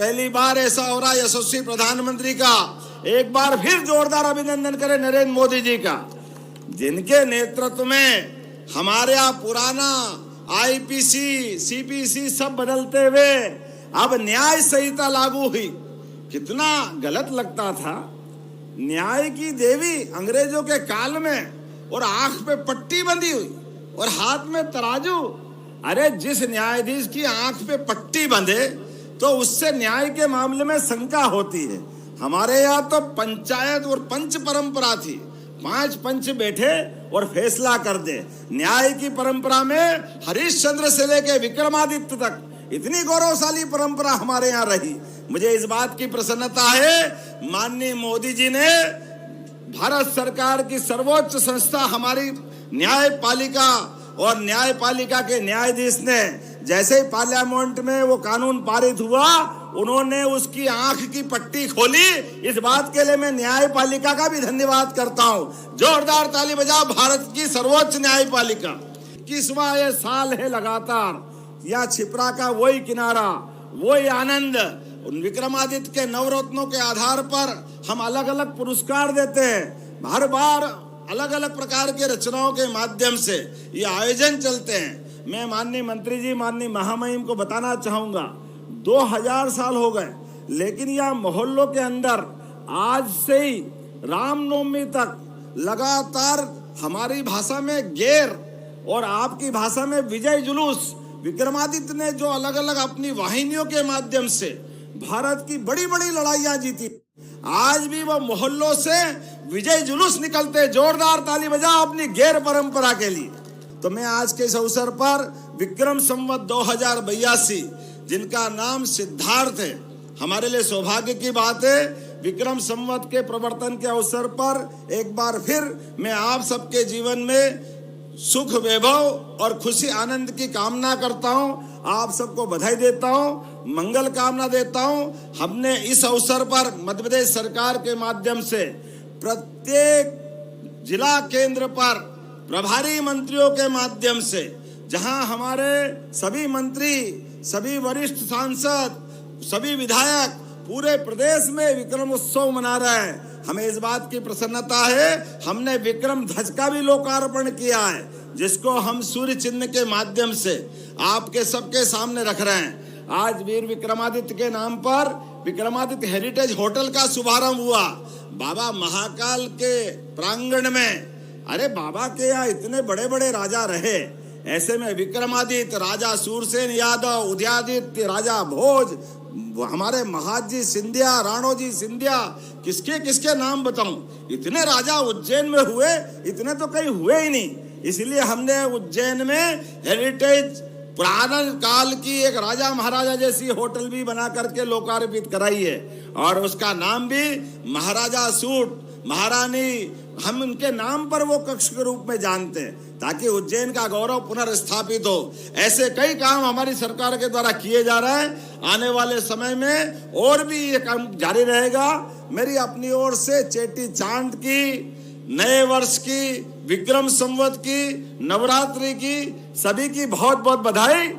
पहली बार ऐसा हो रहा है यशस्वी प्रधानमंत्री का, एक बार फिर जोरदार अभिनंदन करें नरेंद्र मोदी जी का, जिनके नेतृत्व में हमारे यहाँ पुराना आईपीसी, सीपीसी सब बदलते हुए अब न्याय संहिता लागू हुई। कितना गलत लगता था, न्याय की देवी अंग्रेजों के काल में, और आंख पे पट्टी बंधी हुई और हाथ में तराजू। अरे जिस न्यायाधीश की आंख पे पट्टी बंधे तो उससे न्याय के मामले में शंका होती है। हमारे यहाँ तो पंचायत और पंच परंपरा थी, 5 पंच बैठे और फैसला कर दे। न्याय की परंपरा में हरिश्चंद्र से लेके विक्रमादित्य तक इतनी गौरवशाली परंपरा हमारे यहाँ रही। मुझे इस बात की प्रसन्नता है, माननीय मोदी जी ने भारत सरकार की सर्वोच्च संस्था हमारी न्यायपालिका और न्यायपालिका के न्यायाधीश ने जैसे ही पार्लियामेंट में वो कानून पारित हुआ, उन्होंने उसकी आंख की पट्टी खोली। इस बात के लिए मैं न्यायपालिका का भी धन्यवाद करता हूं। जोरदार ताली बजाओ भारत की सर्वोच्च न्यायपालिका। 21वां ये साल है लगातार, या छिपरा का वही किनारा, वही आनंद। विक्रमादित्य के नवरत्नों के आधार पर हम अलग अलग पुरस्कार देते हैं, हर बार अलग अलग प्रकार के रचनाओं के माध्यम से ये आयोजन चलते हैं। मैं माननीय मंत्री जी, माननीय महामहिम को बताना चाहूंगा, 2000 साल हो गए, लेकिन यह मोहल्लों के अंदर आज से ही रामनवमी तक लगातार हमारी भाषा में गेर और आपकी भाषा में विजय जुलूस, विक्रमादित्य ने जो अलग अलग अपनी वाहिनियों के माध्यम से भारत की बड़ी बड़ी लड़ाइयां जीती, आज भी वो मोहल्लों से विजय जुलूस निकलते। जोरदार ताली बजाओ अपनी गैर परंपरा के लिए। तो मैं आज के इस अवसर पर विक्रम संवत 2082, जिनका नाम सिद्धार्थ है, हमारे लिए सौभाग्य की बात है। विक्रम संवत के प्रवर्तन के अवसर पर एक बार फिर मैं आप सबके जीवन में सुख, वैभव और खुशी, आनंद की कामना करता हूं। आप सबको बधाई देता हूं, मंगल कामना देता हूं। हमने इस अवसर पर मध्य प्रदेश सरकार के माध्यम से प्रत्येक जिला केंद्र पर प्रभारी मंत्रियों के माध्यम से, जहां हमारे सभी मंत्री, सभी वरिष्ठ सांसद, सभी विधायक पूरे प्रदेश में विक्रम उत्सव मना रहे हैं, हमें इस बात की प्रसन्नता है। हमने विक्रम ध्वज का भी लोकार्पण किया है, जिसको हम सूर्य चिन्ह के माध्यम से आपके सबके सामने रख रहे हैं। आज वीर विक्रमादित्य के नाम पर विक्रमादित्य हेरिटेज होटल का शुभारंभ हुआ बाबा महाकाल के प्रांगण में। अरे बाबा के यहाँ इतने बड़े बड़े राजा रहे, ऐसे में विक्रमादित्य, राजा सूरसेन यादव, उदयादित्य, राजा भोज, हमारे महाजी सिंधिया, राणोजी सिंधिया, किसके किसके नाम बताऊं, इतने राजा उज्जैन में हुए, इतने तो कहीं हुए ही नहीं। इसलिए हमने उज्जैन में हेरिटेज पुराना काल की एक राजा महाराजा जैसी होटल भी बना करके लोकार्पित कराई है, और उसका नाम भी महाराजा सूट, महारानी, हम उनके नाम पर वो कक्ष के रूप में जानते हैं, ताकि उज्जैन का गौरव पुनर्स्थापित हो। ऐसे कई काम हमारी सरकार के द्वारा किए जा रहे हैं। आने वाले समय में और भी ये काम जारी रहेगा। मेरी अपनी ओर से चेटी चांद की, नए वर्ष की, विक्रम संवत की, नवरात्रि की, सभी की बहुत बहुत बधाई।